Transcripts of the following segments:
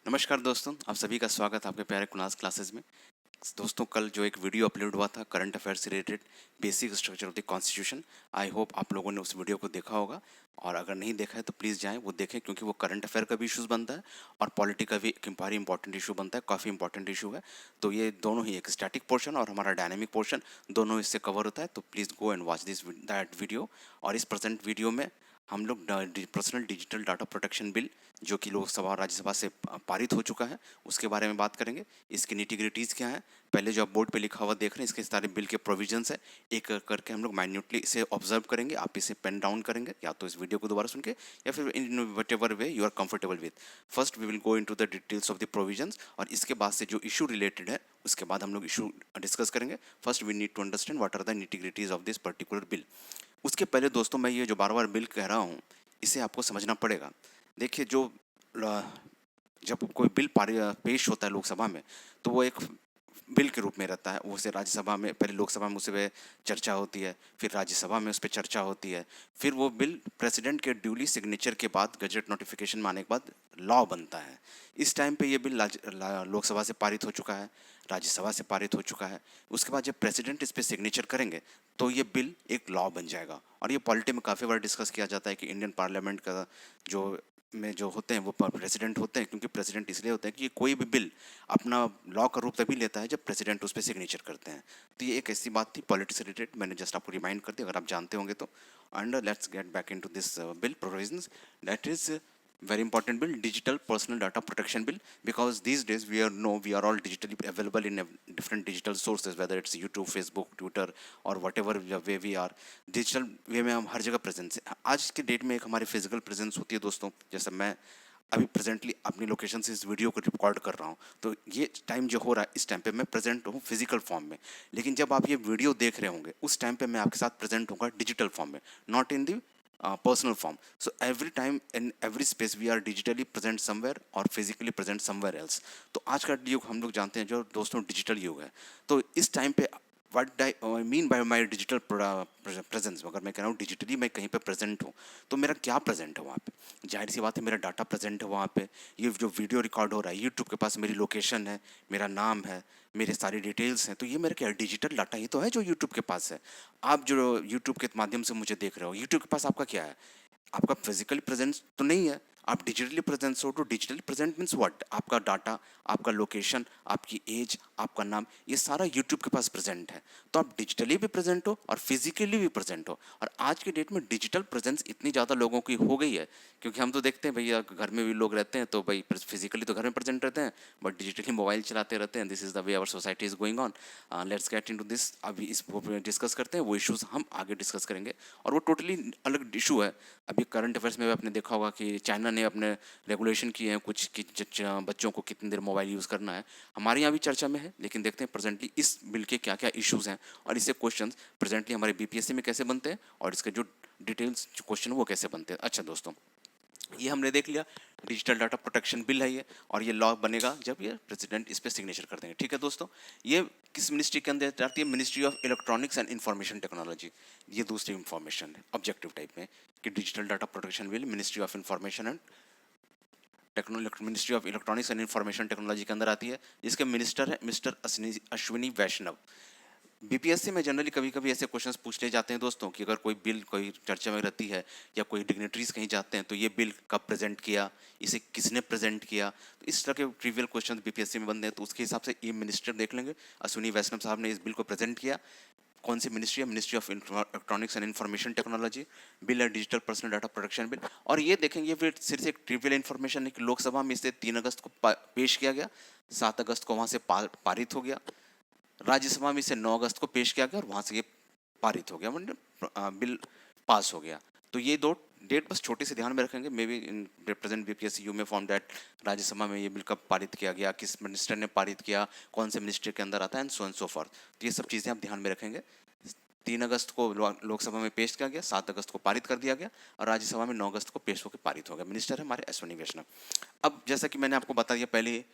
नमस्कार दोस्तों, आप सभी का स्वागत है आपके प्यारे कुनास क्लासेस में। दोस्तों, कल जो एक वीडियो अपलोड हुआ था करंट अफेयर से related basic structure of the constitution, I hope आप लोगों ने उस वीडियो को देखा होगा। और अगर नहीं देखा है तो प्लीज़ जाएं वो देखें, क्योंकि वो करंट अफेयर का भी इशूज़ बनता है और पॉलिटी का भी एक भारी इंपॉर्टेंट इशू बनता है, काफ़ी इंपॉर्टेंट इशू है। तो ये दोनों ही, एक स्टैटिक पोर्शन और हमारा डायनेमिक पोर्शन, दोनों इससे कवर होता है। तो please go and watch this that video. और इस प्रेजेंट वीडियो में हम लोग personal digital data protection bill, जो कि लोकसभा और राज्यसभा से पारित हो चुका है, उसके बारे में बात करेंगे। इसकी निटिग्रिटीज़ क्या है, पहले जो आप बोर्ड पे लिखा हुआ देख रहे हैं, इसके सारे बिल के प्रोविजंस है, एक करके हम लोग माइन्यूटली इसे ऑब्जर्व करेंगे। आप इसे पेन डाउन करेंगे, या तो इस वीडियो को दोबारा सुन के, या फिर in whatever way you are comfortable with. First we will go into the details of the provisions, और इसके बाद से जो इशू रिलेटेड है उसके बाद हम लोग इशू डिस्कस करेंगे। First we need to understand what are the nitty-gritties of this particular bill. उसके पहले दोस्तों, मैं ये जो बार बार बिल कह रहा हूँ, इसे आपको समझना पड़ेगा। देखिए, जब कोई बिल पेश होता है लोकसभा में, तो वो एक बिल के रूप में रहता है। वो उसे राज्यसभा में, पहले लोकसभा में उस पर चर्चा होती है, फिर राज्यसभा में उस पर चर्चा होती है, फिर वो बिल प्रेसिडेंट के ड्यूली सिग्नेचर के बाद, गजट नोटिफिकेशन में आने के बाद लॉ बनता है। इस टाइम पे ये बिल लोकसभा से पारित हो चुका है, राज्यसभा से पारित हो चुका है। उसके बाद जब प्रेसिडेंट इस पर सिग्नेचर करेंगे तो ये बिल एक लॉ बन जाएगा। और ये पॉलिटी में काफ़ी बार डिस्कस किया जाता है कि इंडियन पार्लियामेंट का जो जो होते हैं वो प्रेसिडेंट होते हैं, क्योंकि प्रेसिडेंट इसलिए होते हैं कि कोई भी बिल अपना लॉ का रूप तभी लेता है जब प्रेसिडेंट उस पर सिग्नेचर करते हैं। तो ये एक ऐसी बात थी पॉलिटिक्स से रिलेटेड, मैंने जस्ट आपको रिमाइंड कर दिया, अगर आप जानते होंगे तो। And let's get back into this bill provisions, that is very important bill, digital personal data protection bill, because these days we are all digitally available in different digital sources, whether it's YouTube, Facebook, Twitter or whatever way we are digital way में हम हर जगह presence है। आज के date में एक हमारी physical presence होती है दोस्तों। जैसे मैं अभी प्रेजेंटली अपनी लोकेशन से इस वीडियो को रिकॉर्ड कर रहा हूँ, तो ये टाइम जो हो रहा है, इस टाइम पे मैं प्रेजेंट हूँ फिजिकल फॉर्म में। लेकिन जब आप ये वीडियो देख रहे होंगे, उस टाइम पे मैं आपके साथ प्रेजेंट होगा डिजिटल फॉर्म में, not in the personal form. So every time in every space we are digitally present somewhere or physically present somewhere else. तो आज का युग हम लोग जानते हैं जो दोस्तों डिजिटल युग है। तो इस टाइम पे what I mean by my digital presence, अगर मैं कह रहा हूँ डिजिटली मैं कहीं पे प्रेजेंट हूँ, तो मेरा क्या प्रेजेंट है वहाँ पे? जाहिर सी बात है, मेरा डाटा प्रेजेंट है वहाँ पे। ये जो वीडियो रिकॉर्ड हो रहा है, यूट्यूब के पास मेरी लोकेशन है, मेरा नाम है, मेरे सारी डिटेल्स हैं। तो ये मेरा क्या डिजिटल डाटा ही तो है जो यूट्यूब के पास है। आप जो यूट्यूब के माध्यम से मुझे देख रहे हो, यूट्यूब के पास आपका क्या है? आपका फिजिकली प्रेजेंस तो नहीं है, आप डिजिटली प्रेजेंस हो। तो डिजिटली प्रेजेंट मीन्स व्हाट? आपका डाटा, आपका लोकेशन, आपकी एज, आपका नाम, ये सारा यूट्यूब के पास प्रेजेंट है। तो आप डिजिटली भी प्रेजेंट हो और फिजिकली भी प्रेजेंट हो। और आज के डेट में डिजिटल प्रेजेंस इतनी ज़्यादा लोगों की हो गई है, क्योंकि हम तो देखते हैं भैया घर में भी लोग रहते हैं, तो भाई फिजिकली तो घर में प्रेजेंट रहते हैं, बट डिजिटली मोबाइल चलाते रहते हैं। This is the way our society is going on. Let's get into this. अभी इस डिस्कस करते हैं, वो इश्यूज हम आगे डिस्कस करेंगे, और वो टोटली अलग इशू है। अभी करंट अफेयर्स में भी आपने देखा होगा कि चाइना ने अपने रेगुलेशन किए हैं कुछ कि बच्चों को कितनी देर मोबाइल यूज़ करना है। हमारे यहाँ भी चर्चा में है, लेकिन देखते हैं प्रेजेंटली इस बिल के क्या क्या इश्यूज़ हैं, और इससे क्वेश्चन प्रेजेंटली हमारे बीपीएससी में कैसे बनते हैं, और इसके जो डिटेल्स क्वेश्चन वो कैसे बनते हैं। अच्छा दोस्तों, ये हमने देख लिया, डिजिटल डाटा प्रोटेक्शन बिल है ये, और ये लॉ बनेगा जब ये प्रेसिडेंट इस पर सिग्नेचर कर देंगे। ठीक है दोस्तों, ये किस मिनिस्ट्री के अंदर जाती है? Ministry of electronics and information technology. ये दूसरी इंफॉर्मेशन है ऑब्जेक्टिव टाइप में, कि digital data protection bill ministry of information and technology, ministry of electronics and information technology के अंदर आती है। जिसके मिनिस्टर है मिस्टर अश्विनी वैष्णव। बीपीएससी में जनरली कभी कभी ऐसे क्वेश्चंस पूछे जाते हैं दोस्तों, कि अगर कोई बिल कोई चर्चा में रहती है, या कोई डिग्नेटरीज कहीं जाते हैं, तो ये बिल कब प्रेजेंट किया, इसे किसने प्रेजेंट किया। तो इस तरह के ट्रिवियल क्वेश्चंस बीपीएससी में बनते हैं। तो उसके हिसाब से ये मिनिस्टर देख लेंगे, अश्विनी वैष्णव साहब ने इस बिल को प्रेजेंट किया। कौन सी मिनिस्ट्री है? Ministry of electronics and information technology. Bill है digital personal data protection bill. और ये देखेंगे फिर सिर्फ एक ट्रिवियल इन्फॉर्मेशन है कि लोकसभा में इसे 3 अगस्त को पेश किया गया, 7 अगस्त को वहाँ से पारित हो गया, राज्यसभा में इसे 9 अगस्त को पेश किया गया, और वहाँ से ये पारित हो गया, मतलब बिल पास हो गया। तो ये दो डेट बस छोटे से ध्यान में रखेंगे। May be in present BPSC you में फॉर्म दैट राज्यसभा में ये बिल कब पारित किया गया, किस मिनिस्टर ने पारित किया, कौन से मिनिस्टर के अंदर आता है, and so and so forth. तो ये सब चीज़ें आप ध्यान में रखेंगे। 3 अगस्त को लोकसभा में पेश किया गया, 7 अगस्त को पारित कर दिया गया, और राज्यसभा में 9 अगस्त को पेश होकर पारित हो गया। मिनिस्टर है हमारे अश्विनी वैष्णव। अब जैसा कि मैंने आपको बता दिया पहले,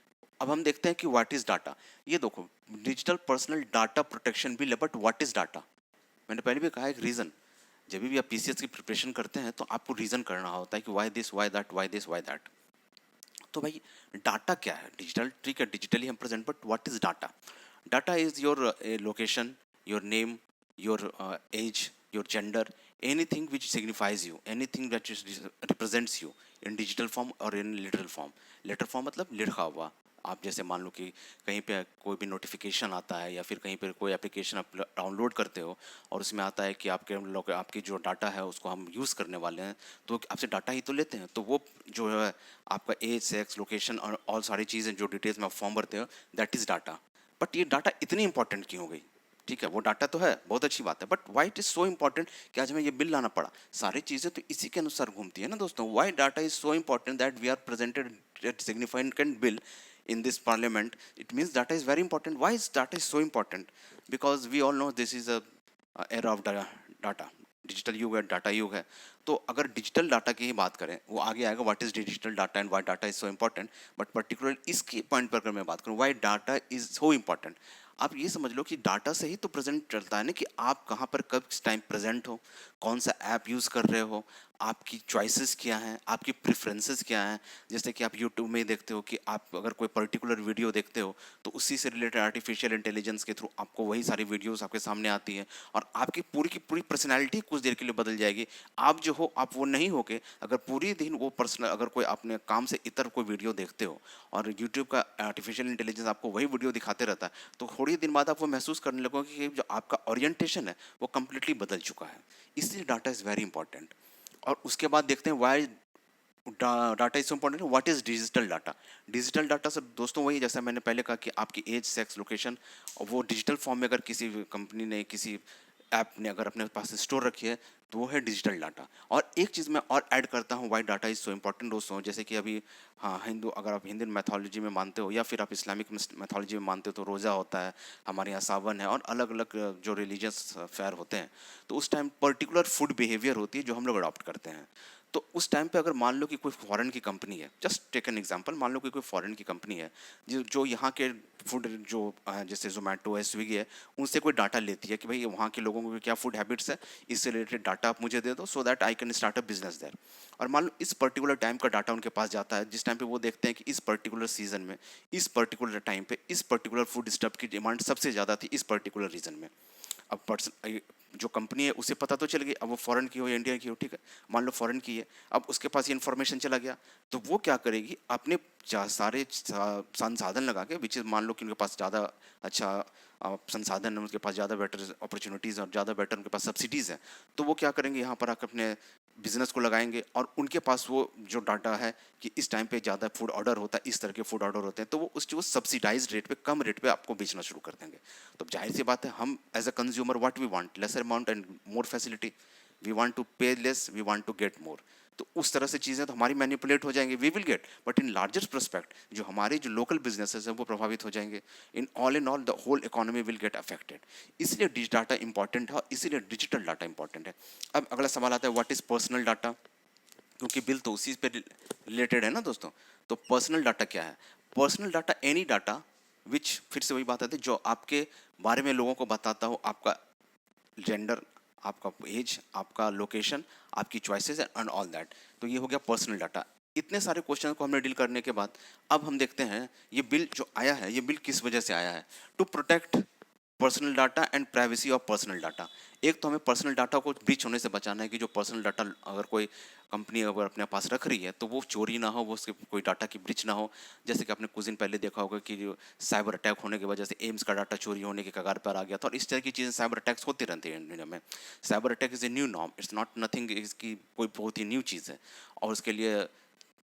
अब हम देखते हैं कि व्हाट इज डाटा। ये देखो, digital personal data protection bill है, बट व्हाट इज डाटा? मैंने पहले भी कहा, एक रीजन। जब भी आप पीसीएस की प्रिपरेशन करते हैं तो आपको रीजन करना होता है कि why this, why that, why this, why that. तो भाई डाटा क्या है? डिजिटल, ठीक है, डिजिटली हम present, but what is data? Data is your location, your name, your age, your gender, anything which signifies you, anything that represents you in digital form और इन literal form. Literal form मतलब लिखा हुआ। आप जैसे मान लो कि कहीं पे कोई भी नोटिफिकेशन आता है या फिर कहीं पे कोई एप्लीकेशन आप डाउनलोड करते हो और उसमें आता है कि आपके लोग आपकी जो डाटा है उसको हम यूज़ करने वाले हैं, तो आपसे डाटा ही तो लेते हैं। तो वो जो है आपका एज, सेक्स, लोकेशन और ऑल सारी चीज़ें जो डिटेल्स में आप फॉर्म भरते हो, दैट इज़ डाटा। बट ये डाटा इतनी इंपॉर्टेंट क्यों हो गई? ठीक है, वो डाटा तो है, बहुत अच्छी बात है, but why it is so important कि आज हमें ये बिल लाना पड़ा? सारी चीज़ें तो इसी के अनुसार घूमती है ना दोस्तों। Why data is so important that we are presented significant bill in this parliament? It means data is very important. Why is data is so important? Because we all know this is a era of data, digital युग है, data युग है। तो अगर digital data की ही बात करें, वो आगे आएगा what is digital data and why data is so important, but particular इसके पॉइंट पर अगर मैं बात करूं why data is so important, आप ये समझ लो कि डाटा से ही तो प्रेजेंट चलता है ना, कि आप कहाँ पर कब किस टाइम प्रेजेंट हो, कौन सा ऐप यूज़ कर रहे हो, आपकी चॉइसेस क्या हैं, आपकी प्रेफरेंसेस क्या हैं। जैसे कि आप यूट्यूब में देखते हो कि आप अगर कोई पर्टिकुलर वीडियो देखते हो तो उसी से रिलेटेड आर्टिफिशियल इंटेलिजेंस के थ्रू आपको वही सारी वीडियोस आपके सामने आती है और आपकी पूरी की पूरी पर्सनैलिटी कुछ देर के लिए बदल जाएगी। आप जो हो आप वो नहीं हो के अगर पूरी दिन वो पर्सनल अगर कोई अपने काम से इतर कोई वीडियो देखते हो और यूट्यूब का आर्टिफिशियल इंटेलिजेंस आपको वही वीडियो दिखाते रहता है, तो थोड़ी दिन बाद आप वो महसूस करने लगोगे कि जो आपका ओरिएंटेशन है वो कंप्लीटली बदल चुका है। इसलिए डाटा इज़ वेरी इंपॉर्टेंट। और उसके बाद देखते हैं why data is important, what is digital data? Digital data से दोस्तों वही जैसा मैंने पहले कहा कि आपकी एज, सेक्स, लोकेशन, वो डिजिटल फॉर्म में अगर किसी कंपनी ने, किसी ऐप ने अगर अपने पास स्टोर रखी है तो वो है डिजिटल डाटा। और एक चीज़ मैं और ऐड करता हूँ why data is so important दोस्तों, जैसे कि अभी हाँ हिंदू, अगर आप हिंदू मैथोलॉजी में मानते हो या फिर आप इस्लामिक मैथोलॉजी में मानते हो तो रोज़ा होता है, हमारे यहाँ सावन है और अलग अलग जो रिलीजियस फेयर होते हैं, तो उस टाइम पर्टिकुलर फूड बिहेवियर होती है जो हम लोग अडॉप्ट करते हैं। तो उस टाइम पे अगर मान लो कि कोई फॉरेन की कंपनी है, जस्ट टेक एन एग्जांपल, मान लो कि कोई फॉरेन की कंपनी है जो यहाँ के फूड जो जैसे जोमेटो है, स्विगी है, उनसे कोई डाटा लेती है कि भाई वहाँ के लोगों को क्या फूड हैबिट्स है, इससे रिलेटेड डाटा आप मुझे दे दो so that I can start a business there. और मान लो इस पर्टिकुलर टाइम का डाटा उनके पास जाता है जिस टाइम पे वो देखते हैं कि इस पर्टिकुलर सीजन में, इस पर्टिकुलर टाइम पे, इस पर्टिकुलर फूड स्टफ की डिमांड सबसे ज़्यादा थी इस पर्टिकुलर रीजन में। अब पर्सन जो कंपनी है उसे पता तो चल गई, अब वो फॉरेन की हो या इंडिया की हो, ठीक है, मान लो फॉरेन की है, अब उसके पास ये इन्फॉर्मेशन चला गया, तो वो क्या करेगी, अपने सारे संसाधन लगा के, विच इज मान लो कि उनके पास ज़्यादा अच्छा संसाधन है, उनके पास ज़्यादा बेटर अपॉर्चुनिटीज़ और ज़्यादा बेटर उनके पास सब्सिडीज़ हैं, तो वो क्या करेंगे, यहाँ पर आकर अपने बिजनेस को लगाएंगे और उनके पास वो जो डाटा है कि इस टाइम पे ज़्यादा फूड ऑर्डर होता है, इस तरह के फूड ऑर्डर होते हैं, तो वो उस चीज़ सब्सिडाइज रेट पे, कम रेट पे आपको बेचना शुरू कर देंगे। तो जाहिर सी बात है, हम as a consumer what we want, lesser amount and more facility, we want to pay less, we want to get more. तो उस तरह से चीज़ें तो हमारी मैनिपुलेट हो जाएंगी, we will get, but in larger perspective जो हमारे जो लोकल बिजनेसेस हैं वो प्रभावित हो जाएंगे। In all the whole economy will get affected. इसलिए डाटा इंपॉर्टेंट है, इसीलिए डिजिटल डाटा इंपॉर्टेंट है। अब अगला सवाल आता है व्हाट इज पर्सनल डाटा, क्योंकि बिल तो उसी पे रिलेटेड है ना दोस्तों। तो पर्सनल डाटा क्या है? Personal data any data which, फिर से वही बात आती है, जो आपके बारे में लोगों को बताता हो, आपका जेंडर, आपका एज, आपका लोकेशन, आपकी चॉइसेस एंड ऑल दैट। तो ये हो गया पर्सनल डाटा। इतने सारे क्वेश्चन को हमने डील करने के बाद अब हम देखते हैं ये बिल जो आया है, ये बिल किस वजह से आया है? To protect personal data and privacy of personal data. एक तो हमें पर्सनल डाटा को ब्रीच होने से बचाना है कि जो पर्सनल डाटा अगर कोई कंपनी अगर अपने पास रख रही है तो वो चोरी ना हो, वो उसके कोई डाटा की ब्रीच ना हो। जैसे कि आपने कुछ दिन पहले देखा होगा कि जो साइबर अटैक होने की वजह से एम्स का डाटा चोरी होने के कगार पर आ गया था, और इस तरह की चीज़ें साइबर अटैक्स होती रहती हैं इंडिया में। Cyber attack is a new norm, it's not nothing, इसकी कोई बहुत ही न्यू चीज़ है। और उसके लिए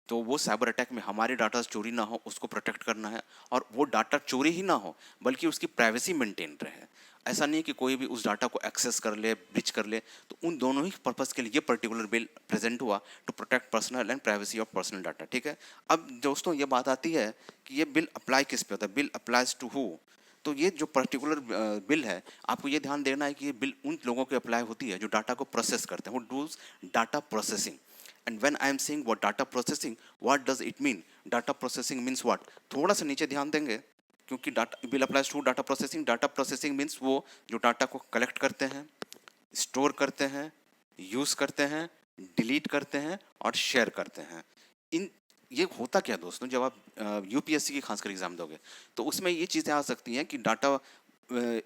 तो वो साइबर अटैक में हमारे डाटा चोरी ना हो उसको प्रोटेक्ट करना है, और वो डाटा चोरी ही ना हो बल्कि उसकी प्राइवेसी मेंटेन रहे। ऐसा नहीं है कि कोई भी उस डाटा को एक्सेस कर ले, ब्रीच कर ले। तो उन दोनों ही पर्पस के लिए ये पर्टिकुलर बिल प्रेजेंट हुआ, to protect personal and privacy of personal data, ठीक है। अब दोस्तों ये बात आती है कि ये बिल अप्लाई किस पे होता है, बिल अप्लाइज टू हु। तो ये जो पर्टिकुलर बिल है, आपको ये ध्यान देना है कि ये बिल उन लोगों के अप्लाई होती है जो डाटा को प्रोसेस करते हैं, वो does data processing. And when I am saying what data processing, what does it mean? Data processing means what? थोड़ा सा नीचे ध्यान देंगे, क्योंकि data bill applies to data processing. Data processing means वो जो डाटा को कलेक्ट करते हैं, स्टोर करते हैं, यूज़ करते हैं, डिलीट करते हैं और शेयर करते हैं। इन ये होता क्या है दोस्तों, जब आप यूपीएससी की खासकर एग्जाम दोगे तो उसमें ये चीज़ें आ सकती हैं कि data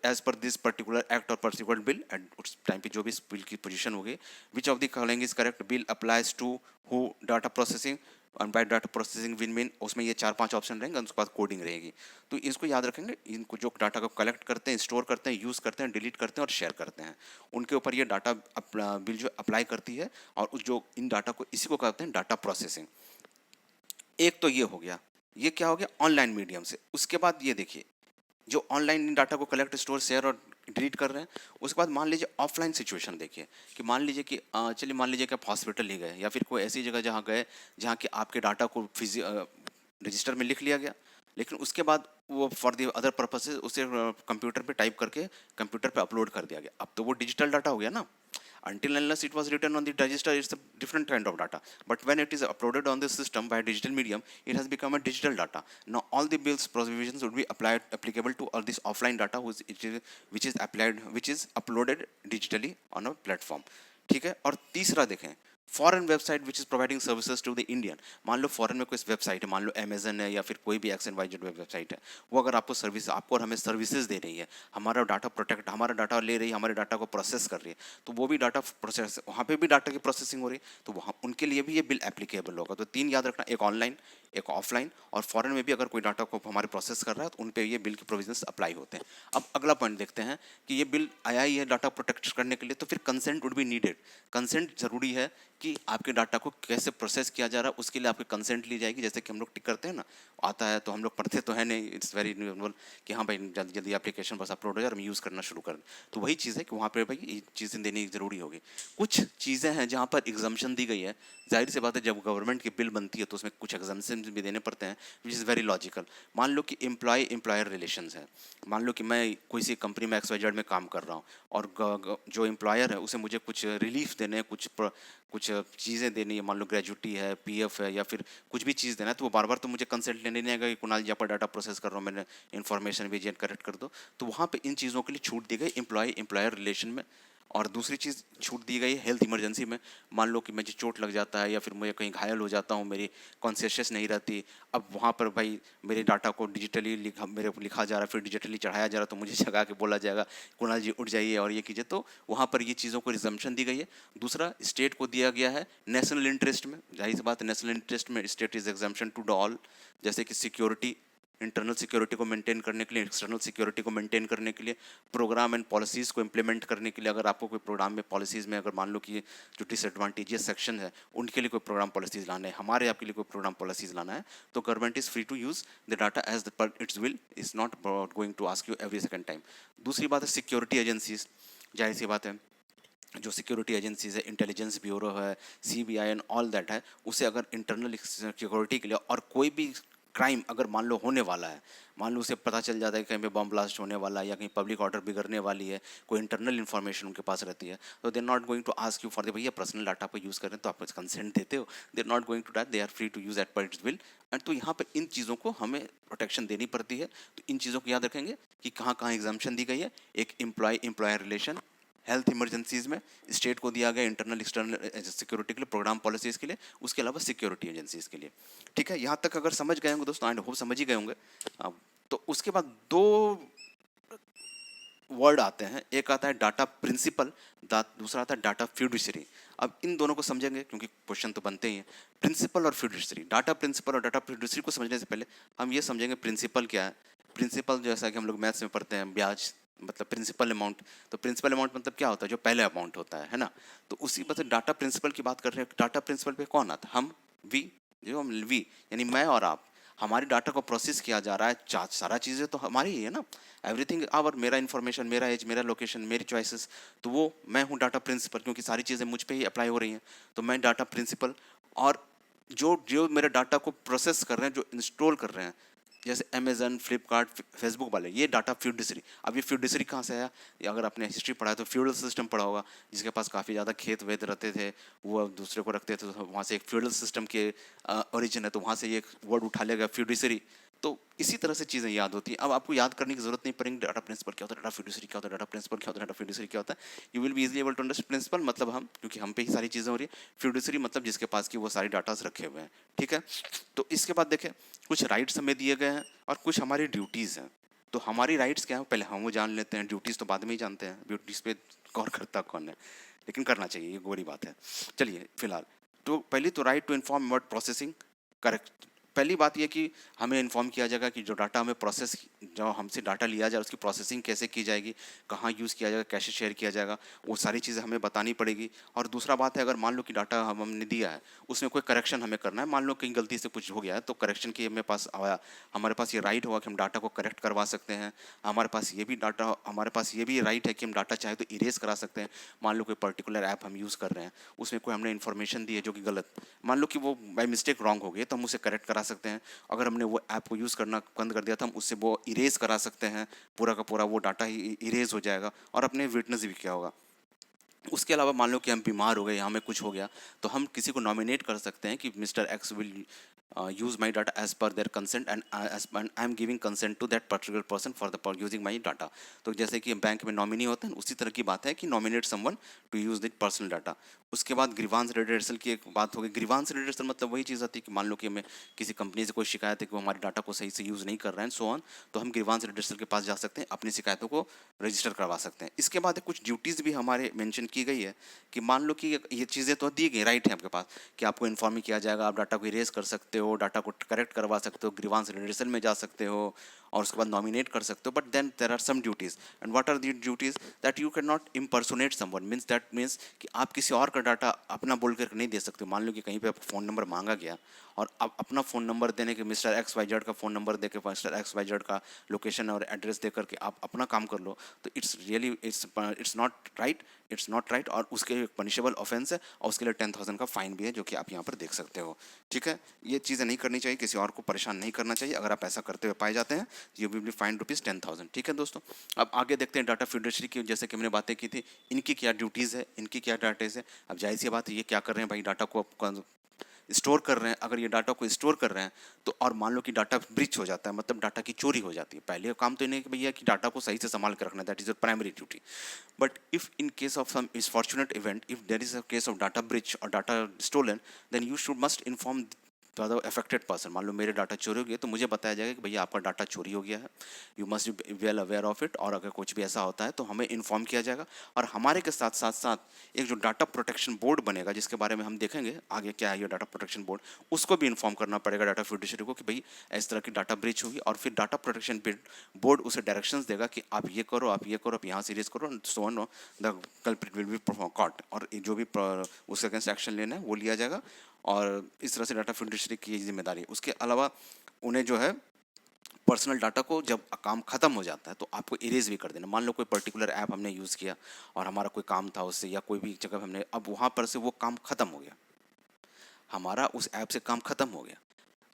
as per this particular act और पर्टिकुलर बिल एट उस टाइम पे जो भी इस बिल की पोजीशन होगी, which of the following is correct, bill applies to who, data processing, और by data processing we mean, उसमें ये 4-5 ऑप्शन रहेंगे, उसके बाद कोडिंग रहेगी। तो इसको याद रखेंगे, इनको जो डाटा को कलेक्ट करते हैं, स्टोर करते हैं, यूज़ करते हैं, डिलीट करते हैं और शेयर करते हैं, उनके ऊपर ये डाटा बिल जो अप्लाई करती है, और उस जो इन डाटा को, इसी को कहते हैं डाटा प्रोसेसिंग। एक तो ये हो गया, ये क्या हो गया ऑनलाइन मीडियम से। उसके बाद ये देखिए, जो ऑनलाइन डाटा को कलेक्ट, स्टोर, शेयर और डिलीट कर रहे हैं, उसके बाद मान लीजिए ऑफलाइन सिचुएशन देखिए, कि मान लीजिए कि चलिए मान लीजिए कि आप हॉस्पिटल ले गए या फिर कोई ऐसी जगह जहाँ गए जहाँ कि आपके डाटा को रजिस्टर में लिख लिया गया, लेकिन उसके बाद वो फॉर द अदर पर्पसेस उसे कंप्यूटर पे टाइप करके कंप्यूटर पे अपलोड कर दिया गया। अब तो वो डिजिटल डाटा हो गया ना। Until unless it was written on the register, it's a different kind of data. But when it is uploaded on the system by digital medium, it has become a digital data. Now all the bills provisions would be applicable to all this offline data which is uploaded digitally on a platform. ठीक है। और तीसरा देखें, foreign website which is providing services to the Indian. मान लो foreign में कोई website है, मान लो अमेजन है या फिर कोई भी X and Y Z website है, वो अगर आपको सर्विस, आपको और हमें सर्विसेज दे रही है, हमारा डाटा प्रोटेक्ट, हमारा डाटा ले रही है, हमारे डाटा को प्रोसेस कर रही है, तो वो भी डाटा प्रोसेस, वहाँ पे भी डाटा की प्रोसेसिंग हो रही है, तो वहाँ उनके लिए भी ये बिल एप्लीकेबल होगा। तो 3 याद रखना, एक ऑनलाइन, एक ऑफलाइन, और फॉरेन में भी अगर कोई डाटा को हमारे प्रोसेस कर रहा है तो उन पे ये बिल के प्रोविजंस अप्लाई होते हैं। अब अगला पॉइंट देखते हैं कि ये बिल आया ही है डाटा प्रोटेक्ट करने के लिए, तो फिर consent would be needed. Consent जरूरी है कि आपके डाटा को कैसे प्रोसेस किया जा रहा है, उसके लिए आपकी कंसेंट ली जाएगी। जैसे कि हम लोग टिक करते हैं ना, आता है तो हम लोग पढ़ते तो है नहीं, इट्स वेरी नॉर्मल कि हाँ भाई जल्दी जल्दी एप्लीकेशन बस अपलोड हो जाए और हम यूज़ करना शुरू करें। तो वही चीज़ है कि वहाँ पर भाई ये चीज़ें देनी जरूरी होगी। कुछ चीज़ें हैं जहाँ पर एग्जाम्पशन दी गई है, जाहिर सी बात है जब गवर्नमेंट की बिल बनती है तो उसमें कुछ एग्जाम्पशन भी देने पड़ते हैं, विच इज़ वेरी लॉजिकल। मान लो कि एम्प्लॉय एम्प्लॉयर रिलेशंस है, मान लो कि मैं कोई सी कंपनी में XYZ में काम कर रहा हूँ, और जो एम्प्लॉयर है उसे मुझे कुछ रिलीफ देने हैं, कुछ चीज़ें देनी है, मान लो ग्रेजुटी है, PF है, या फिर कुछ भी चीज़ देना है, तो वो बार बार तो मुझे कंसल्ट लेने नहीं आएगा कि कुणाल जी आपका डाटा प्रोसेस कर रहा हूँ, मैंने इन्फॉर्मेशन भी करेक्ट कर दो। तो वहाँ पे इन चीज़ों के लिए छूट दी गई एम्प्लॉय एम्प्लॉयर रिलेशन में। और दूसरी चीज़ छूट दी गई है हेल्थ इमरजेंसी में। मान लो कि मुझे चोट लग जाता है या फिर मुझे कहीं घायल हो जाता हूँ, मेरी कॉन्शियसनेस नहीं रहती, अब वहाँ पर भाई मेरे डाटा को डिजिटली मेरे को लिखा जा रहा है, फिर डिजिटली चढ़ाया जा रहा है, तो मुझे जगा के बोला जाएगा कुणाल जी उठ जाइए और ये कीजिए, तो वहाँ पर ये चीज़ों को रिजम्पशन दी गई है। दूसरा, स्टेट को दिया गया है नेशनल इंटरेस्ट में, जाहिर सी बात है नेशनल इंटरेस्ट में state is exemption to all, जैसे कि सिक्योरिटी, इंटरनल सिक्योरिटी को मेंटेन करने के लिए, एक्सटर्नल सिक्योरिटी को मेंटेन करने के लिए, प्रोग्राम एंड पॉलिसीज़ को इम्प्लीमेंट करने के लिए। अगर आपको कोई प्रोग्राम में पॉलिसीज़ में अगर मान लो कि जो डिसएडवांटेजियस सेक्शन है उनके लिए कोई प्रोग्राम पॉलिसीज़ लाना है, हमारे आपके लिए कोई प्रोग्राम पॉलिसीज़ लाना है, तो government is free to use the data as the per its will, is not going to ask you every second time. दूसरी बात है सिक्योरिटी एजेंसीज, जाहिर सी बात है जो सिक्योरिटी एजेंसीज है, इंटेलिजेंस ब्यूरो है, CBI एंड ऑल दैट है, उसे अगर इंटरनल सिक्योरिटी के लिए और कोई भी क्राइम अगर मान लो होने वाला है, मान लो उसे पता चल जाता है कि कहीं पे बम ब्लास्ट होने वाला है या कहीं पब्लिक ऑर्डर बिगड़ने वाली है, कोई इंटरनल इन्फॉर्मेशन उनके पास रहती है, तो they are not going to ask you for the भैया पर्सनल डाटा को यूज़ करें तो आप कंसेंट देते हो, they are not going to that, they are free to use at per its will. And तो यहाँ पे इन चीज़ों को हमें प्रोटेक्शन देनी पड़ती है। तो इन चीज़ों को याद रखेंगे कि कहाँ कहाँ एग्जाम्पशन दी गई है। एक एम्प्लॉयर रिलेशन, हेल्थ इमरजेंसीज में स्टेट को दिया गया इंटरनल एक्सटर्नल सिक्योरिटी के लिए, प्रोग्राम पॉलिसीज़ के लिए, उसके अलावा सिक्योरिटी एजेंसीज के लिए। ठीक है, यहाँ तक अगर समझ गए होंगे दोस्तों, आई होप समझ ही गए होंगे। तो उसके बाद 2 वर्ड आते हैं, एक आता है डाटा प्रिंसिपल, दूसरा आता है डाटा फ्यूडिशरी। अब इन दोनों को समझेंगे क्योंकि क्वेश्चन तो बनते ही हैं। प्रिंसिपल और फ्यूडिशरी, डाटा प्रिंसिपल और डाटा फ्यूडिशरी को समझने से पहले हम ये समझेंगे प्रिंसिपल क्या है। प्रिंसिपल जैसा कि हम लोग मैथ्स में पढ़ते हैं, ब्याज मतलब प्रिंसिपल अमाउंट, तो प्रिंसिपल अमाउंट मतलब क्या होता है, जो पहले अमाउंट होता है ना। तो उसी पर डाटा प्रिंसिपल की बात कर रहे हैं। डाटा प्रिंसिपल पे कौन आता है, हम, वी यानी मैं और आप, हमारे डाटा को प्रोसेस किया जा रहा है, सारा चीज़ें तो हमारी ही है ना, एवरीथिंग आवर, मेरा इन्फॉर्मेशन, मेरा एज, मेरा लोकेशन, मेरी चॉइसेस, तो वो मैं हूँ डाटा प्रिंसिपल, क्योंकि सारी चीज़ें मुझ पे ही अप्लाई हो रही हैं, तो मैं डाटा प्रिंसिपल। और जो जो मेरे डाटा को प्रोसेस कर रहे हैं, जो इंस्टॉल कर रहे हैं, जैसे अमेजन, फ्लिपकार्ट, फेसबुक वाले, ये डाटा फ्यूडिशरी। अब ये फ्यूडिशरी कहाँ से आया, अगर आपने हिस्ट्री पढ़ा है तो फ्यूडल सिस्टम पढ़ा होगा, जिसके पास काफ़ी ज़्यादा खेत वेत रहते थे, वो दूसरे को रखते थे, तो वहाँ से एक फ्यूडल सिस्टम के ओरिजिन है, तो वहाँ से ये वर्ड उठा लिया गया फ्यूडिशरी। तो इसी तरह से चीज़ें याद होती हैं। अब आपको याद करने की जरूरत नहीं पड़ेगी डाटा प्रिंसिपल क्या होता है, डाटा फिड्यूसरी क्या होता है, डाटा प्रिंसिपल क्या होता है, डाटा फिड्यूसरी क्या होता है। You will be easily able to understand principle मतलब हम, क्योंकि हम पे ही सारी चीज़ें हो रही है। फिड्यूसरी मतलब जिसके पास की वो सारी डाटाज रखे हुए हैं, ठीक है। तो इसके बाद देखें कुछ राइट्स हमें दिए गए हैं और कुछ हमारी ड्यूटीज़ हैं। तो हमारी राइट्स क्या है पहले हम वो जान लेते हैं, ड्यूटीज़ तो बाद में ही जानते हैं, ड्यूटीज़ पे गौर करता कौन है, लेकिन करना चाहिए, ये बड़ी बात है। चलिए फिलहाल तो पहली तो right to inform about processing, correct. पहली बात ये कि हमें इन्फॉर्म किया जाएगा कि जो डाटा हमें प्रोसेस, जो हमसे डाटा लिया जाए उसकी प्रोसेसिंग कैसे की जाएगी, कहाँ यूज़ किया जाएगा, कैसे शेयर किया जाएगा, वो सारी चीज़ें हमें बतानी पड़ेगी। और दूसरा बात है अगर मान लो कि डाटा हमने दिया है उसमें कोई करेक्शन हमें करना है, मान लो कहीं गलती से कुछ हो गया है तो करेक्शन की हमें पास आया, हमारे पास ये राइट होगा कि हम डाटा को करेक्ट करवा सकते हैं। हमारे पास ये भी डाटा, हमारे पास ये भी राइट है कि हम डाटा चाहे तो इरेज करा सकते हैं। मान लो कोई पर्टिकुलर ऐप हम यूज़ कर रहे हैं, उसमें कोई हमने इन्फॉर्मेशन दी है जो कि गलत, मान लो कि वो बाय मिस्टेक रॉन्ग हो गई, तो हम उसे करेक्ट करा सकते हैं। अगर हमने वो ऐप को यूज़ करना बंद कर दिया तो हम उससे वो इरेज करा सकते हैं, पूरा का पूरा वो डाटा ही इरेज हो जाएगा और अपने विटनेस भी क्या होगा। उसके अलावा मान लो कि हम बीमार हो गए या हमें कुछ हो गया तो हम किसी को नॉमिनेट कर सकते हैं कि mister X will use my data as per their consent and I am giving consent to that particular person for the using my data. तो जैसे कि बैंक में नॉमिनी होते हैं उसी तरह की बात है कि nominate someone to use that personal data. उसके बाद ग्रीवांस रिडर्सल की एक बात होगी। ग्रीवांस रिडर्सल मतलब वही चीज़ आती है कि मान लो कि हमें किसी कंपनी से कोई शिकायत है कि वो हमारे डाटा को सही से यूज़ नहीं कर रहे हैं, सो ऑन, तो हम ग्रीवांस रिडर्सल के पास जा सकते हैं, अपनी शिकायतों को रजिस्टर करवा सकते हैं। इसके बाद कुछ ड्यूटीज़ भी हमारे मेंशन की गई है कि मान लो कि ये चीज़ें तो दी गई, राइट है आपके पास कि आपको इन्फॉर्म किया जाएगा, आप डाटा को इरेज कर सकते हो, डाटा को करेक्ट करवा सकते हो, ग्रीवांस रिडर्सल में जा सकते हो और उसके बाद नॉमिनेट कर सकते हो। But then there are some duties and what are the duties that you can not impersonate someone, means that means कि आप किसी और का डाटा अपना बोल कर नहीं दे सकते। मान लो कि कहीं पे फ़ोन नंबर मांगा गया और आप अपना फ़ोन नंबर देने के, मिस्टर एक्स वाई जेड का फ़ोन नंबर दे के मिस्टर एक्स वाई जेड का लोकेशन और एड्रेस दे करके आप अपना काम कर लो, तो it's really it's not right, it's not right और उसके पनिशेबल ऑफेंस है और उसके लिए 10,000 का फाइन भी है जो कि आप यहाँ पर देख सकते हो। ठीक है, ये चीज़ें नहीं करनी चाहिए, किसी और को परेशान नहीं करना चाहिए। अगर आप ऐसा करते हुए पाए जाते हैं यू विल बी फाइन ₹10,000। ठीक है दोस्तों, अब आगे देखते हैं डाटा फिडरेटरी की, जैसे कि हमने बातें की थी, इनकी क्या ड्यूटीज़ है, इनकी क्या डाटेज है। अब जाहिर सी बात है ये क्या कर रहे हैं भाई, डाटा को स्टोर कर रहे हैं। अगर ये डाटा को स्टोर कर रहे हैं तो और मान लो कि डाटा ब्रीच हो जाता है, मतलब डाटा की चोरी हो जाती है, पहले काम तो इन्हें कि भैया कि डाटा को सही से संभाल कर रखना, that is your primary duty. But if in case of some is fortunate event, if there is a case of data breach और data stolen, then you should must inform the affected person. मान लो मेरे data चोरी हो गया तो मुझे बताया जाएगा कि भैया आपका डाटा चोरी हो गया है, you must be well aware of it. और अगर कुछ भी ऐसा होता है तो हमें इन्फॉर्म किया जाएगा। और हमारे के साथ साथ साथ एक जो डाटा प्रोटेक्शन बोर्ड बनेगा, जिसके बारे में हम देखेंगे आगे क्या है ये डाटा प्रोटेक्शन बोर्ड, उसको भी इन्फॉर्म करना पड़ेगा डाटा फिडरेटरी को कि भाई इस तरह की डाटा ब्रीच होगी। और फिर डाटा प्रोटेक्शन बोर्ड उसे डायरेक्शंस देगा कि आप ये करो, आप ये करो, आप यहाँ सीरीज करो, so on the culprit will be caught, और जो भी उसके अगेंस्ट एक्शन लेना है वो लिया जाएगा। और इस तरह से डाटा फिडरेटरी की जिम्मेदारी है। उसके अलावा उन्हें जो है पर्सनल डाटा को जब काम खत्म हो जाता है तो आपको इरेज भी कर देना। मान लो कोई पर्टिकुलर ऐप हमने यूज़ किया और हमारा कोई काम था उससे, या कोई भी जगह हमने, अब वहाँ पर से वो काम खत्म हो गया, हमारा उस ऐप से काम खत्म हो गया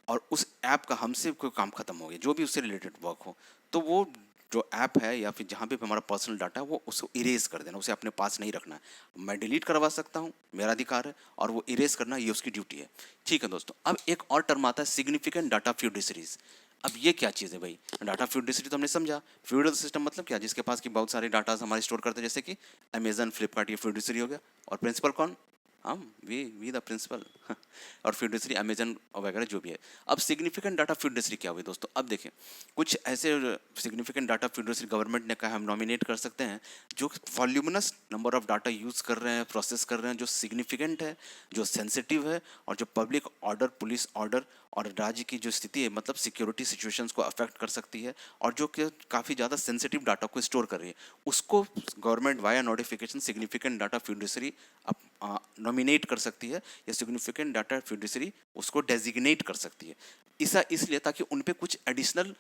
और उस ऐप का हमसे कोई काम खत्म हो गया, जो भी उससे रिलेटेड वर्क हो, तो वो जो ऐप है या फिर जहाँ पे हमारा पर्सनल डाटा है वो उसको इरेज कर देना, उसे अपने पास नहीं रखना है। मैं डिलीट करवा सकता हूँ, मेरा अधिकार है, और वो इरेज करना ये उसकी ड्यूटी है। ठीक है दोस्तों, अब एक और टर्म आता है सिग्निफिकेंट डाटा फ्यूडिसरीज। अब ये क्या चीज़ है भाई, डाटा फ्यूडिसरी तो हमने समझा, फ्यूडल सिस्टम मतलब क्या, जिसके पास की बहुत सारे डाटा हमारे स्टोर करते हैं, जैसे कि अमेजन, फ्लिपकार्ट, ये फ्यूडिसरी हो गया। और प्रिंसिपल कौन, हम, वी द प्रिंसिपल और फ्यूडिसरी अमेजन वगैरह जो भी है। अब सिग्निफिकेंट डाटा फ्यूडिसरी क्या हुई दोस्तों, अब देखें कुछ ऐसे सिग्निफिकेंट डाटा फ्यूडिसरी गवर्नमेंट ने कहा हम नॉमिनेट कर सकते हैं जो voluminous number of data use कर रहे हैं, प्रोसेस कर रहे हैं, जो सिग्निफिकेंट है, जो सेंसिटिव है, और जो पब्लिक ऑर्डर, पुलिस ऑर्डर और राज्य की जो स्थिति है, मतलब सिक्योरिटी सिचुएशंस को अफेक्ट कर सकती है, और जो कि काफ़ी ज़्यादा सेंसिटिव डाटा को स्टोर कर रही है, उसको government via notification significant data fiduciary nominate कर सकती है, या सिग्निफिकेंट डाटा फ्यूडिसरी उसको डेजिग्नेट कर सकती है। ऐसा इसलिए ताकि उन पे कुछ एडिशनल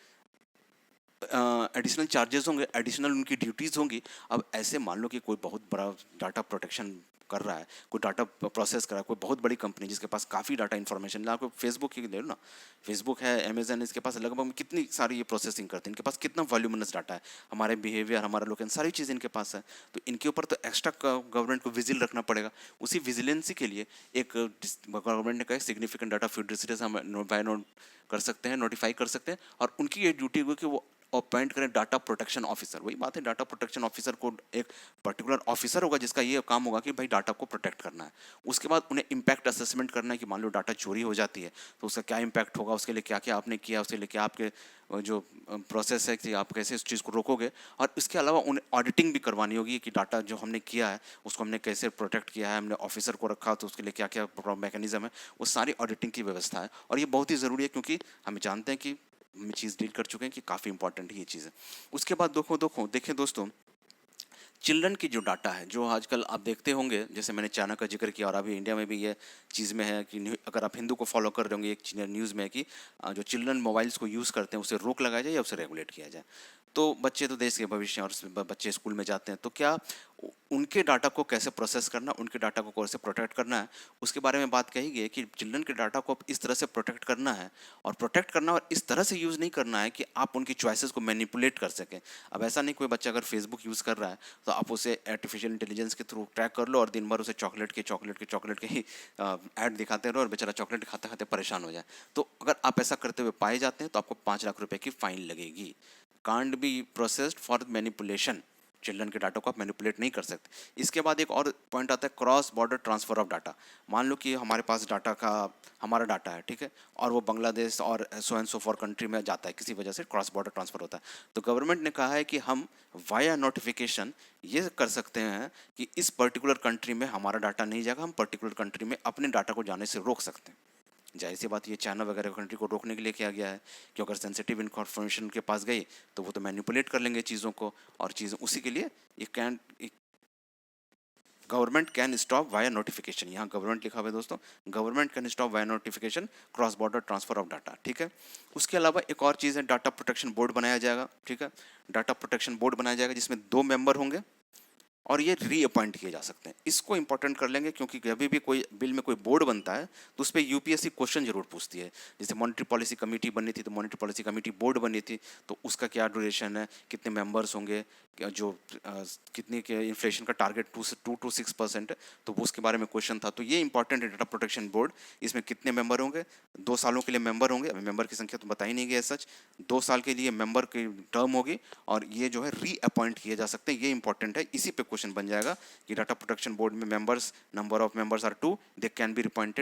चार्जेस होंगे, एडिशनल उनकी ड्यूटीज़ होंगी। अब ऐसे मान लो कि कोई बहुत बड़ा डाटा प्रोटेक्शन कर रहा है, कोई डाटा प्रोसेस कर रहा है, कोई बहुत बड़ी कंपनी जिसके पास काफ़ी डाटा इन्फॉर्मेशन, आपको फेसबुक ही ले लो ना, फेसबुक है, अमेजन, इसके पास लगभग कितनी सारी ये प्रोसेसिंग करते हैं, इनके पास कितना वॉल्यूमिनस डाटा है, हमारे बिहेवियर, हमारा लोकेशन, सारी चीज़ इनके पास है। तो इनके ऊपर तो एक्स्ट्रा गवर्नमेंट को विजिल रखना पड़ेगा। उसी विजिलेंसी के लिए एक गवर्नमेंट ने कहा सिग्निफिकेंट डाटा फिडरेसिटीज हम नोट बाय नोट कर सकते हैं, नोटिफाई कर सकते हैं, और उनकी ये ड्यूटी होगी कि वो अपॉइंट करें डाटा प्रोटेक्शन ऑफिसर। वही बात है, डाटा प्रोटेक्शन ऑफिसर को एक पर्टिकुलर ऑफिसर होगा जिसका ये काम होगा कि भाई डाटा को प्रोटेक्ट करना है। उसके बाद उन्हें इम्पैक्ट असेसमेंट करना है कि मान लो डाटा चोरी हो जाती है तो उसका क्या इम्पैक्ट होगा, उसके लिए क्या क्या आपने किया, उसके लिए क्या आपके जो प्रोसेस है कि आप कैसे इस चीज़ को रोकोगे। और इसके अलावा उन्हें ऑडिटिंग भी करवानी होगी कि डाटा जो हमने किया है उसको हमने कैसे प्रोटेक्ट किया है, हमने ऑफिसर को रखा तो उसके लिए क्या क्या मैकेनिज्म है, वो सारी ऑडिटिंग की व्यवस्था है। और ये बहुत ही ज़रूरी है क्योंकि हम जानते हैं कि हम चीज़ डील कर चुके हैं कि काफ़ी इंपॉर्टेंट है ये चीज़ है। उसके बाद देखें दोस्तों, चिल्ड्रन की जो डाटा है, जो आजकल आप देखते होंगे, जैसे मैंने चाइना का जिक्र किया और अभी इंडिया में भी ये चीज़ में है कि अगर आप हिंदू को फॉलो कर रहे होंगे, एक न्यूज़ में है कि जो चिल्ड्रन मोबाइल्स को यूज़ करते हैं उसे रोक लगाया जाए या उसे रेगुलेट किया जाए। तो बच्चे तो देश के भविष्य और बच्चे स्कूल में जाते हैं, तो क्या उनके डाटा को कैसे प्रोसेस करना, उनके डाटा को कैसे प्रोटेक्ट करना है, उसके बारे में बात कही गई है कि चिल्ड्रन के डाटा को इस तरह से प्रोटेक्ट करना है, और प्रोटेक्ट करना और इस तरह से यूज़ नहीं करना है कि आप उनकी चॉइसेस को मैनिपुलेट कर सकें। अब ऐसा नहीं, कोई बच्चा अगर फेसबुक यूज़ कर रहा है तो आप उसे आर्टिफिशियल इंटेलिजेंस के थ्रू ट्रैक कर लो और दिन भर उसे चॉकलेट के ही ऐड दिखाते रहो और बेचारा चॉकलेट खाते खाते परेशान हो जाए। तो अगर आप ऐसा करते हुए पाए जाते हैं तो आपको 5 लाख रुपए की फाइन लगेगी। Can't be processed for manipulation, children के डाटा को आप मैनिपुलेट नहीं कर सकते। इसके बाद एक और पॉइंट आता है cross border transfer of data. मान लो कि हमारे पास हमारा डाटा है, ठीक है, और वो बांग्लादेश और so and so for country में जाता है, किसी वजह से क्रॉस बॉर्डर ट्रांसफ़र होता है। तो गवर्नमेंट ने कहा है कि हम वाया नोटिफिकेशन ये कर सकते हैं कि इस पर्टिकुलर कंट्री में हमारा डाटा नहीं जाएगा, हम पर्टिकुलर कंट्री में अपने डाटा को जाने से रोक सकते हैं। जाहिर सी बात, ये चाइना वगैरह कंट्री को रोकने के लिए किया गया है कि अगर सेंसिटिव इन्फॉर्मेशन के पास गई तो वो तो मैनिपुलेट कर लेंगे चीज़ों को, और चीज़ उसी के लिए government can stop via notification. यहाँ गवर्नमेंट लिखा हुआ है दोस्तों, government can stop via notification cross border transfer of data, ठीक है। उसके अलावा एक और चीज़ है, डाटा प्रोटेक्शन बोर्ड बनाया जाएगा, ठीक है। डाटा प्रोटेक्शन बोर्ड बनाया जाएगा जिसमें 2 मेंबर होंगे और ये रीअपॉइंट किए जा सकते हैं। इसको इंपॉर्टेंट कर लेंगे क्योंकि कभी भी कोई बिल में कोई बोर्ड बनता है तो उस पर यूपीएससी क्वेश्चन जरूर पूछती है। जैसे मॉनेटरी पॉलिसी कमेटी बनी थी तो मॉनेटरी पॉलिसी कमेटी बोर्ड बनी थी, तो उसका क्या ड्यूरेशन है, कितने मेंबर्स होंगे, जो कितने के इन्फ्लेशन का टारगेट 2 to 6% है, तो वो उसके बारे में क्वेश्चन था। तो ये इंपॉर्टेंट है, डाटा प्रोटेक्शन बोर्ड। इसमें कितने मेंबर होंगे, 2 सालों के लिए मेंबर होंगे। अभी मेंबर की संख्या तो बता ही नहीं गई सच, 2 साल के लिए मेंबर की टर्म होगी और ये जो है रीअपॉइंट किए जा सकते हैं। ये इंपॉर्टेंट है, इसी पे क्वेश्चन बन जाएगा कि डाटा प्रोटेक्शन बोर्ड में members, number of members are 2, they can be reappoint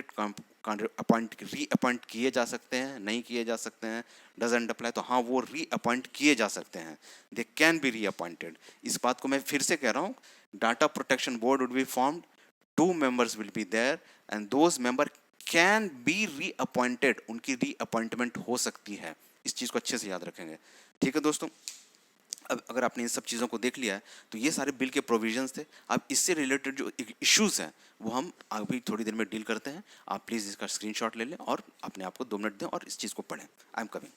किए जा सकते हैं, नहीं किए जा सकते हैं, डजंट अप्लाई, तो हाँ वो रीअपॉइंट किए जा सकते हैं, दे कैन बी रीअपॉइंटेड। इस बात को मैं फिर से कह रहा हूँ, data protection board would be formed, 2 members will be there and those member can be reappointed, उनकी रीअपॉइंटमेंट हो सकती है। इस चीज़ को अच्छे से याद रखेंगे, ठीक है दोस्तों। अब अगर आपने इन सब चीज़ों को देख लिया है तो ये सारे बिल के प्रोविजंस थे। अब इससे रिलेटेड जो इश्यूज़ हैं वो हम अभी थोड़ी देर में डील करते हैं। आप प्लीज़ इसका स्क्रीनशॉट ले लें और अपने आप को 2 मिनट दें और इस चीज़ को पढ़ें। I am coming,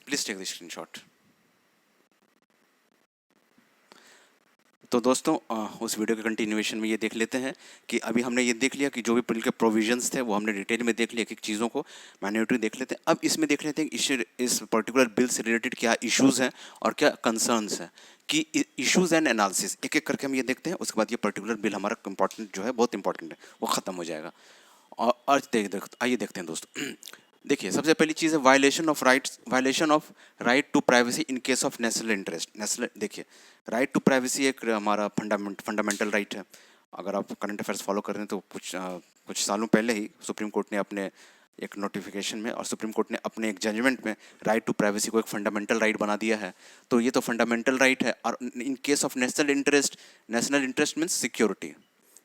please take the screenshot. तो दोस्तों उस वीडियो के कंटिन्यूएशन में ये देख लेते हैं कि अभी हमने ये देख लिया कि जो भी बिल के प्रोविजंस थे वो हमने डिटेल में देख लिया, कि चीज़ों को मैन्युअली देख लेते हैं। अब इसमें देख लेते हैं कि इस पर्टिकुलर बिल से रिलेटेड क्या इश्यूज़ हैं और क्या कंसर्न्स हैं, कि इश्यूज़ एंड एनालिसिस एक एक करके हम ये देखते हैं। उसके बाद ये पर्टिकुलर बिल हमारा इंपॉर्टेंट जो है, बहुत इंपॉर्टेंट है, वो ख़त्म हो जाएगा। और आइए देखते हैं दोस्तों। देखिए, सबसे पहली चीज़ है violation of right to privacy in case of national interest. देखिए, राइट टू प्राइवेसी एक हमारा फंडामेंटल राइट है। अगर आप करंट अफेयर्स फॉलो कर रहे हैं तो कुछ सालों पहले ही सुप्रीम कोर्ट ने अपने एक नोटिफिकेशन में और सुप्रीम कोर्ट ने अपने एक जजमेंट में राइट टू प्राइवेसी को एक फंडामेंटल राइट बना दिया है। तो ये तो फंडामेंटल राइट है। और इन case of national interest means security,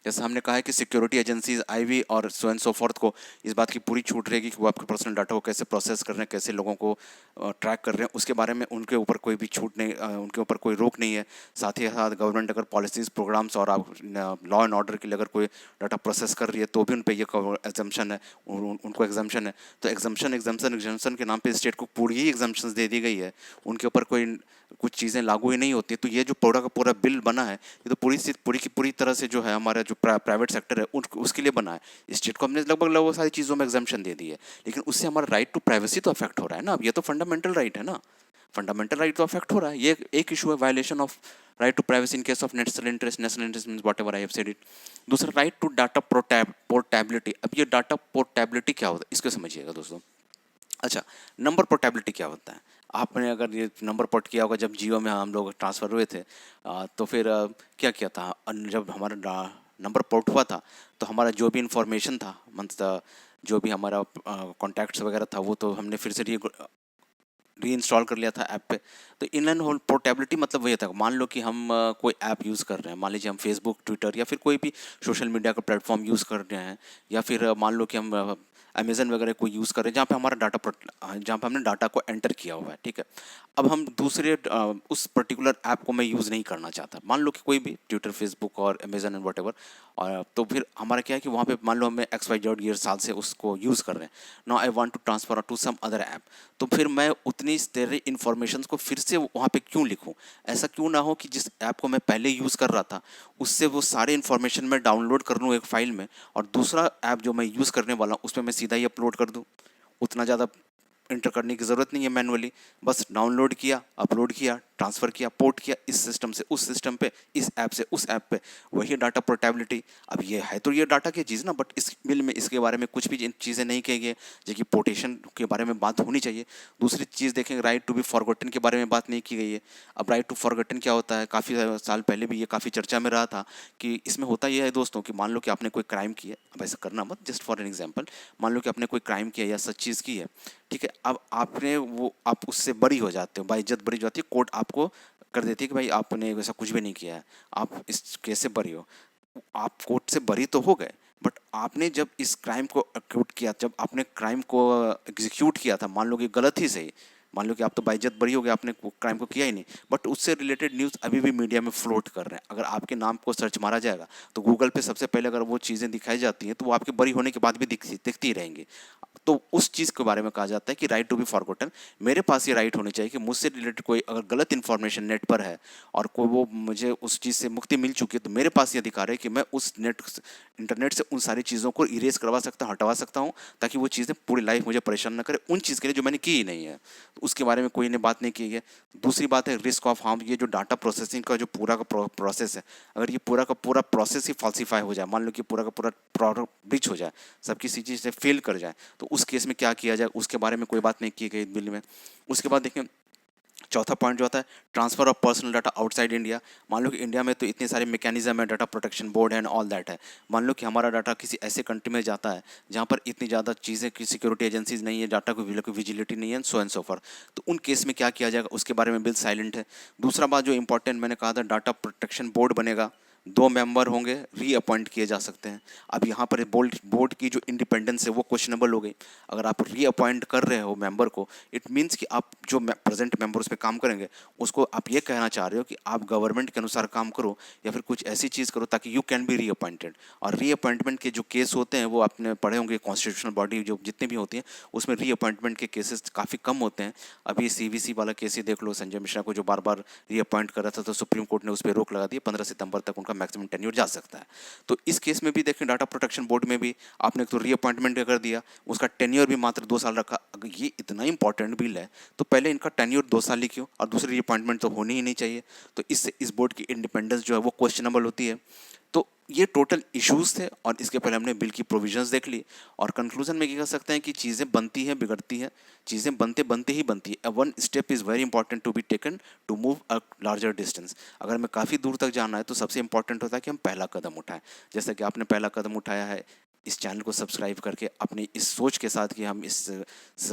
जैसे हमने कहा है कि सिक्योरिटी एजेंसीज आईवी और सो एंड सो फोर्थ को इस बात की पूरी छूट रहेगी कि वो आपके पर्सनल डाटा को कैसे प्रोसेस कर रहे हैं, कैसे लोगों को ट्रैक कर रहे हैं, उसके बारे में उनके ऊपर कोई भी छूट नहीं, उनके ऊपर कोई रोक नहीं है। साथ ही साथ गवर्नमेंट अगर पॉलिसीज प्रोग्राम्स और आप लॉ एंड ऑर्डर के लिए अगर कोई डाटा प्रोसेस कर रही है तो भी उन पर ये एग्जम्पशन है, उनको एग्जम्पशन है। तो एग्जम्पशन के नाम पे स्टेट को पूरी ही एग्जम्पशन दे दी गई है, उनके ऊपर कोई कुछ चीज़ें लागू ही नहीं होती। तो ये जो पूरा का पूरा बिल बना है ये तो पूरी की पूरी तरह से जो है हमारा जो प्राइवेट सेक्टर है उसके लिए बना है। स्टेट को हमने लगभग सारी चीज़ों में एग्जाम्पशन दे दी है, लेकिन उससे हमारा राइट टू प्राइवेसी तो अफेक्ट हो रहा है ना। अब ये तो फंडामेंटल राइट है ना, फंडामेंटल राइट तो अफेक्ट हो रहा है। ये एक इशू है, violation of right to privacy in case of national interest means whatever I have said it. दूसरा राइट टू डाटा पोर्टेबिलिटी। अब ये डाटा पोर्टेबिलिटी क्या होता है इसको समझिएगा दोस्तों। अच्छा, नंबर पोर्टेबिलिटी क्या होता है? आपने अगर ये नंबर पोर्ट किया होगा, जब जियो में हम लोग ट्रांसफ़र हुए थे तो फिर क्या किया था, जब हमारा नंबर पोर्ट हुआ था तो हमारा जो भी इंफॉर्मेशन था, मतलब जो भी हमारा कॉन्टैक्ट्स वगैरह था, वो तो हमने फिर से री इंस्टॉल कर लिया था ऐप पे। तो इन एंड होल पोर्टेबिलिटी मतलब वही था, मान लो कि हम कोई ऐप यूज़ कर रहे हैं, मान लीजिए हम फेसबुक, ट्विटर या फिर कोई भी सोशल मीडिया का प्लेटफॉर्म यूज़ कर रहे हैं, या फिर मान लो कि हम अमेजन वगैरह को यूज़ कर रहे हैं जहाँ पे हमारा जहाँ पे हमने डाटा को एंटर किया हुआ है, ठीक है। अब हम दूसरे उस पर्टिकुलर ऐप को मैं यूज़ नहीं करना चाहता, मान लो कि कोई भी ट्विटर, फेसबुक और अमेजन एंड वट, और तो फिर हमारा क्या है कि वहाँ पे मान लो हमें XYZ ईयर साल से उसको यूज़ कर रहे हैं। Now I want to transfer to some other app, तो फिर मैं उतनी सारी इन्फॉर्मेशन को फिर से वहाँ पे क्यों लिखूँ? ऐसा क्यों ना हो कि जिस ऐप को मैं पहले यूज़ कर रहा था उससे वो सारे इन्फॉर्मेशन मैं डाउनलोड कर लूँ एक फ़ाइल में, और दूसरा ऐप जो मैं यूज़ करने वाला हूँ उसमें मैं सीधा ही अपलोड कर दूँ। उतना ज़्यादा इंटर करने की ज़रूरत नहीं है मैनुअली, बस डाउनलोड किया, अपलोड किया, ट्रांसफ़र किया, पोर्ट किया इस सिस्टम से उस सिस्टम पे, इस ऐप से उस ऐप पे, वही डाटा पोर्टेबिलिटी। अब ये है तो ये डाटा की चीज़ ना, बट इस बिल में इसके बारे में कुछ भी चीज़ें नहीं कही गई है, जो कि पोर्टेशन के बारे में बात होनी चाहिए। दूसरी चीज़ देखें, राइट टू बी फॉरगॉटन के बारे में बात नहीं की गई है। अब राइट टू फॉरगॉटन क्या होता है, काफ़ी साल पहले भी ये काफ़ी चर्चा में रहा था कि इसमें होता यह है दोस्तों कि मान लो कि आपने कोई क्राइम किया, अब ऐसा करना मत, जस्ट फॉर एन एग्जाम्पल, मान लो कि आपने कोई क्राइम किया या सच चीज़ की है, ठीक है। अब आपने वो आप उससे बरी हो जाते हो, बाइज्जत बरी हो जाती है, कोर्ट आपको कर देती है कि भाई आपने वैसा कुछ भी नहीं किया है, आप इस केस से बरी हो। आप कोर्ट से बरी तो हो गए, बट आपने जब इस क्राइम को एक्यूट किया, जब आपने क्राइम को एग्जीक्यूट किया था, मान लो कि गलत ही सही, मान लो कि आप तो बाइज्जत बरी हो गए, आपने क्राइम को किया ही नहीं, बट उससे रिलेटेड न्यूज़ अभी भी मीडिया में फ्लोट कर रहे हैं। अगर आपके नाम को सर्च मारा जाएगा तो गूगल पे सबसे पहले अगर वो चीज़ें दिखाई जाती हैं तो वो आपके बरी होने के बाद भी दिखती ही रहेंगी। तो उस चीज़ के बारे में कहा जाता है कि राइट टू बी फॉरगॉटन। मेरे पास ये राइट होनी चाहिए कि मुझसे रिलेटेड कोई अगर गलत इन्फॉर्मेशन नेट पर है और कोई वो मुझे उस चीज़ से मुक्ति मिल चुकी है, तो मेरे पास ये अधिकार है कि मैं उस इंटरनेट से उन सारी चीज़ों को इरेज करवा सकता हूँ, हटवा सकता हूँ, ताकि वो चीज़ें पूरी लाइफ मुझे परेशान न करे उन चीज़ के लिए जो मैंने की ही नहीं है। तो उसके बारे में कोई ने बात नहीं की है। दूसरी बात है रिस्क ऑफ हार्म। ये जो डाटा प्रोसेसिंग का जो पूरा का प्रोसेस है, अगर ये पूरा का पूरा प्रोसेस ही फॉल्सीफाई हो जाए, मान लो कि पूरा का पूरा प्रोडक्ट ब्रिच हो जाए, सब किसी चीज़ से फेल कर जाए, तो उस केस में क्या किया जाए उसके बारे में कोई बात नहीं की गई बिल में। उसके बाद देखें, चौथा पॉइंट जो आता है transfer of personal data outside India. मान लो कि इंडिया में तो इतने सारे मैकेनिज्म है, data protection board and all that है। मान लो कि हमारा डाटा किसी ऐसे कंट्री में जाता है जहाँ पर इतनी ज़्यादा चीज़ें की सिक्योरिटी एजेंसीज नहीं है, डाटा को विजिलिटी नहीं है, सो एंड सो फॉर, तो उन केस में क्या किया जाएगा उसके बारे में बिल साइलेंट है। दूसरा बात जो इंपॉर्टेंट मैंने कहा था, डाटा प्रोटेक्शन बोर्ड बनेगा, 2 मेंबर होंगे, रीअपॉइंट किए जा सकते हैं। अब यहाँ पर बोर्ड की जो इंडिपेंडेंस है वो क्वेश्चनेबल हो गई। अगर आप रीअपॉइंट कर रहे हो मेंबर को, इट मीन्स कि आप जो प्रेजेंट मेंबर उस पर काम करेंगे उसको आप ये कहना चाह रहे हो कि आप गवर्नमेंट के अनुसार काम करो या फिर कुछ ऐसी चीज़ करो ताकि यू कैन बी रीअपॉइंटेड। और रीअपॉइंटमेंट के जो केस होते हैं वो आपने पढ़े होंगे, कॉन्स्टिट्यूशनल बॉडी जो जितनी भी होती है उसमें रीअपॉइंटमेंट के केसेस काफ़ी कम होते हैं। अभी CVC वाला केस ही देख लो, संजय मिश्रा को जो बार बार रीअपॉइंट कर रहा था, तो सुप्रीम कोर्ट ने उस पर रोक लगा दी, 15 सितंबर तक उनका मैक्सिमम टेन्योर जा सकता है। तो इस केस में भी देखें, डाटा प्रोटेक्शन बोर्ड में भी आपने तो रीअपॉइंटमेंट कर दिया, उसका टेन्योर भी मात्र 2 साल रखा। अगर ये इतना इंपॉर्टेंट बिल है तो पहले इनका टेन्योर 2 साल ही क्यों, और दूसरी रीअपॉइंटमेंट तो होनी ही नहीं चाहिए। तो इससे इस बोर्ड की इंडिपेंडेंस जो है वो क्वेश्चनेबल होती है। तो ये टोटल इश्यूज थे, और इसके पहले हमने बिल की प्रोविजंस देख ली, और कंक्लूजन में क्या कह सकते हैं कि चीज़ें बनती हैं, बिगड़ती हैं, चीज़ें बनते बनते ही बनती है। One step is very important to be taken to move a larger distance. अगर हमें काफ़ी दूर तक जाना है तो सबसे इंपॉर्टेंट होता है कि हम पहला कदम उठाएं। जैसे कि आपने पहला कदम उठाया है, इस चैनल को सब्सक्राइब करके अपनी इस सोच के साथ कि हम इस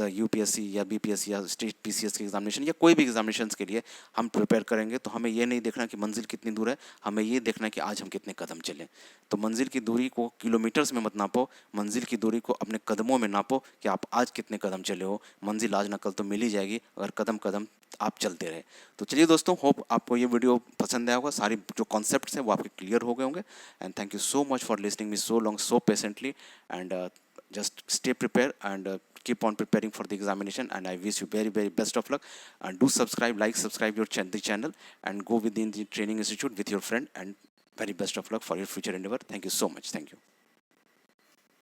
यूपीएससी या बीपीएससी या स्टेट पीसीएस के एग्जामिनेशन या कोई भी एग्जामिनेशन के लिए हम प्रिपेयर करेंगे, तो हमें ये नहीं देखना कि मंजिल कितनी दूर है, हमें ये देखना कि आज हम कितने कदम चले। तो मंजिल की दूरी को किलोमीटर्स में मत नापो, मंजिल की दूरी को अपने कदमों में नापो कि आप आज कितने कदम चले हो। मंजिल आज ना कल तो मिल ही जाएगी अगर कदम कदम आप चलते रहे। तो चलिए दोस्तों, होप आपको ये वीडियो पसंद आया होगा, सारी जो कॉन्सेप्ट्स हैं वो आपके क्लियर हो गए होंगे। And thank you so much for listening me so long so patiently, and just stay prepared and keep on preparing for the examination, and I wish you very best of luck. And do subscribe the channel, and go within the training institute with your friend, and very best of luck for your future endeavor. Thank you so much. Thank you.